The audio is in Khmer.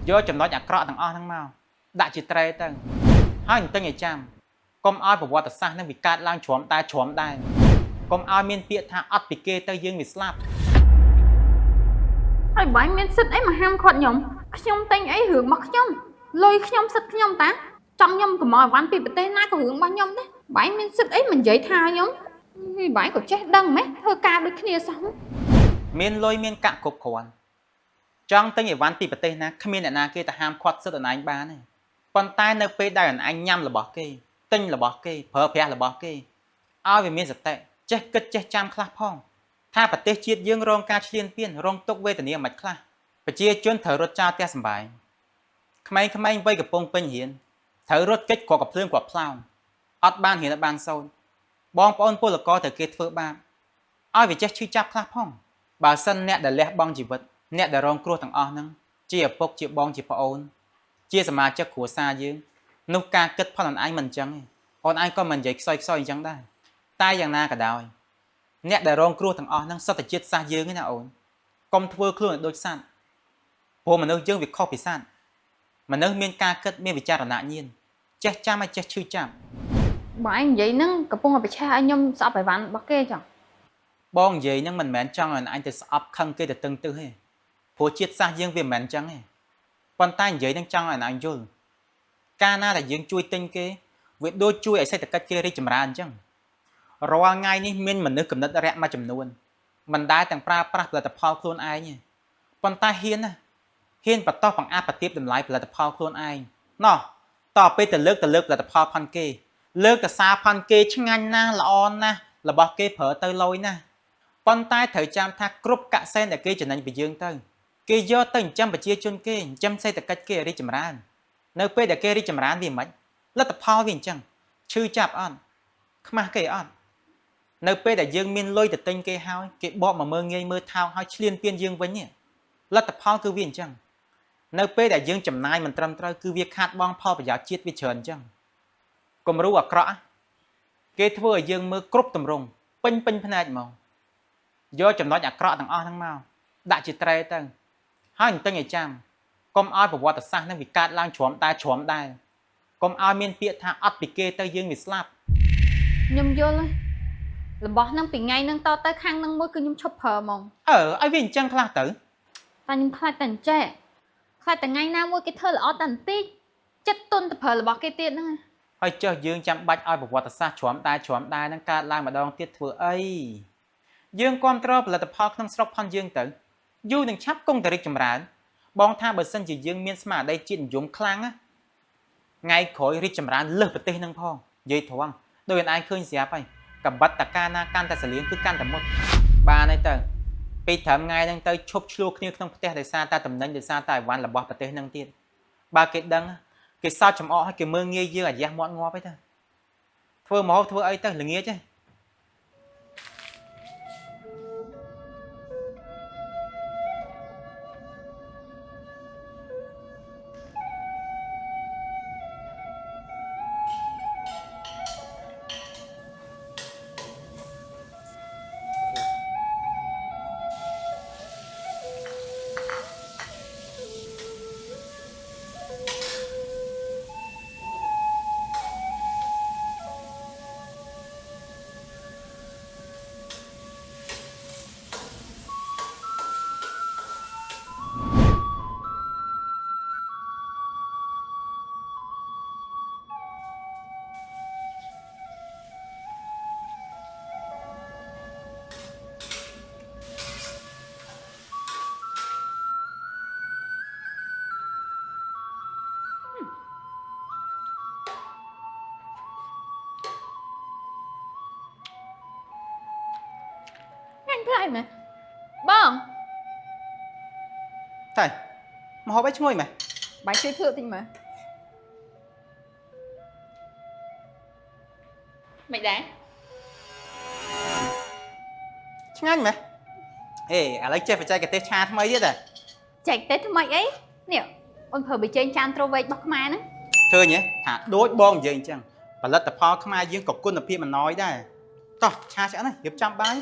vô chấm nói nhạc cọ thằng o thằng mau đã chỉ tre tầng hai người tầng ngày trăm com ai bảo vật sang nên bị cắt lang chóm tai com ai miên tiệt tha ắt bị kê tây dương bị slap ហើយបាយមានសិទ្ធអីមកហាមឃាត់ខ្ញុំតែងអីរឿងរបស់ខ្ញុំលុយខ្ញុំសិទ្ធខ្ញុំតាចង់ខ្ញុំកុំឲ្យអីវ៉ាន់ពីប្រទេសណាក៏រឿងរបស់ខ្ញុំដែរបាយមានសិទ្ធអីមិននិយាយថាខ្ញុំបាយក៏ចេះដឹងម៉េះធ្វើការដូចគ្នាសោះមានលុយមានកាក់គ្រប់គ្រាន់ចង់តែងអីវ៉ាន់ពីប្រទេសណាគ្មានអ្នកណាគេទៅហាមឃាត់សិទ្ធអនឯងបានទេប៉ុន្តែនៅពេលដែលអនឯងញ៉ាំរបស់គេទិញរបស់គេប្រើប្រាស់របស់គេឲ្យវាមានសតិចេះគិតចេះចាំខ្លះផងថាប្រទេសជាតិយើងរងការឈ្លានពានរងទុក្ខវេទនាមិនខ្លះប្រជាជនត្រូវរត់ចោលផ្ទះសម្បែងក្មេងៗវ័យកំពុងពេញរៀនត្រូវរត់គេចគ្រាប់កភ្លើងគ្រាប់ផ្លោងអត់បានរៀនអត់បានសូត្របងប្អូនពលករត្រូវគេធ្វើបាបឲ្យវាចេះឈឺចាប់ខ្លះផងបើសិនអ្នកដែលលះបង់ជីវិតអ្នកដែលរងគ្រោះទាំងអស់ហ្នឹងជាឪពុកជាបងជាប្អូនជាសមាជិកគ្រួសារយើងនោះការគិតផលអនឯងមិនអញ្ចឹងទេអូនឯងក៏មិននិយាយខ្សោយអញ្ចឹងដែរតែយ៉ាងណាក៏ដោយអ្នកដែលរងគ្រោះទាំងអស់ហ្នឹងសុទ្ធតែជាតិសាសន៍យើងឯណាអូនកុំធ្វើខ្លួនឲ្យដូចសត្វព្រោះមនុស្សយើងវាខុសពីសត្វមនុស្សមានការគិតមានវិចារណញ្ញាណចេះចាំឲ្យចេះឈឺចាប់បាយនិយាយហ្នឹងកំពុងតែប្រឆាំងឲ្យខ្ញុំស្អប់អីវ៉ាន់របស់គេចឹងបងនិយាយហ្នឹងមិនមែនចង់ឲ្យអញទៅស្អប់ខឹងគេទៅតឹងទឹះទេព្រោះជាតិសាសន៍យើងវាមិនមែនអញ្ចឹងទេប៉ុន្តែនិយាយហ្នឹងចង់ឲ្យអញយល់កាលណាដែលយើងជួយទិញគេវាដូចជួយឲ្យសេដ្ឋកិច្ចគេរីកចម្រើនអញ្ចឹងរាល់ថ្ងៃនេះមានមនុស្សកំណត់រយៈមួយចំនួនមិនដែលទាំងប្រើប្រាស់ផលិតផលខ្លួនឯងទេប៉ុន្តែហ៊ានបន្តបង្អាប់ប្រទៀបតម្លៃផលិតផលខ្លួនឯងណោះតទៅទៅលើកផលិតផលផាន់គេលើកតសារផាន់គេឆ្ងាញ់ណាស់ល្អណាស់របស់គេប្រើទៅលុយណាស់ប៉ុន្តែត្រូវចាំថាគ្រប់កសិណដែលគេចំណេញពីយើងទៅគេយកទៅចិញ្ចឹមប្រជាជនគេចិញ្ចឹមសេដ្ឋកិច្ចគេរីកចម្រើននៅពេលដែលគេរីកចម្រើនវាមិនលទ្ធផលវាអញ្ចឹងឈឺចាប់អត់ខ្មាស់គេអត់នៅពេលដែលយើងមានលុយទៅទិញគេហើយគេបកមកមើលងាយមើលថោកហើយឈ្លានពានយើងវិញលទ្ធផលគឺវាអញ្ចឹងនៅពេលដែលយើងចំណាយមិនត្រឹមត្រូវគឺវាខាតបង់ផលប្រយោជន៍ជាតិវាច្រើនអញ្ចឹងគំរូអាក្រក់គេធ្វើឲ្យយើងមើលគ្រប់ទម្រង់ពេញភ្នែកហ្មងយកចំណុចអាក្រក់ទាំងអស់ហ្នឹងមកដាក់ជាត្រែទៅហើយមិនទិញឲ្យចាំកុំឲ្យប្រវត្តិសាស្ត្រហ្នឹងវាកើតឡើងជ្រាំដែរកុំឲ្យមានពាក្យថាអត់ពីគេទៅយើងវាស្លាប់ខ្ញុំយល់របស់ហ្នឹងពីថ្ងៃហ្នឹងតទៅខាងហ្នឹងមួយគឺខ្ញុំឈប់ប្រើហ្មងឲ្យវាអញ្ចឹងខ្លះទៅតែខ្ញុំខ្លាចតែអញ្ចេះខ្លាចតែថ្ងៃណាមួយគេធ្វើល្អតែបន្តិចចិត្តទុនទៅប្រើរបស់គេទៀតហ្នឹងហើយចុះយើងចាំបាច់ឲ្យប្រវត្តិសាស្ត្រជ្រាំដែរហ្នឹងកើតឡើងម្ដងទៀតធ្វើអីយើងគ្រប់គ្រងផលិតផលក្នុងស្រុកផងយើងទៅយូរនឹងឆាប់គង់តែរីកចម្រើនបងថាបើសិនជាយើងមានស្មារតីជាតិនិយមខ្លាំងណាថ្ងៃក្រោយរីកចម្រើនលើសប្រទេសនឹងផងនិយាយត្រង់ដោយឯងឃើញស្រាប់ហើយកបិតតកាណាកាន់តែសលៀងគឺកាន់តែមុតបានហើយទៅពីត្រឹមថ្ងៃហ្នឹងទៅឈប់ឆ្លោះគ្នាក្នុងផ្ទះដោយសារតែតំណែងដោយសារតែអីវ៉ាន់របស់ប្រទេសហ្នឹងទៀតបើគេដឹងគេសោតចំអកឲ្យគេមើងងាយយើងអាយ៉ះមាត់ងាប់អីទៅធ្វើមកធ្វើអីទៅល្ងាចទេខ្លាចមែនបងតែមកហូបអីឈ្ងុយមែនបាយជួយធ្វើតិចមើលមិនដែរឆ្ងាញ់មែនឥឡូវចេះបច្ចេកទេសឆាថ្មីទៀតហ៎ចែកទេថ្មីអីនេះអូនប្រើប៊ីចេងចានត្រូវេករបស់ខ្មែរហ្នឹងឃើញទេថាដូចបងនិយាយអញ្ចឹងផលិតផលខ្មែរយើងក៏គុណភាពមិនណយដែរតោះឆាឆ្អិនរៀបចំបាយ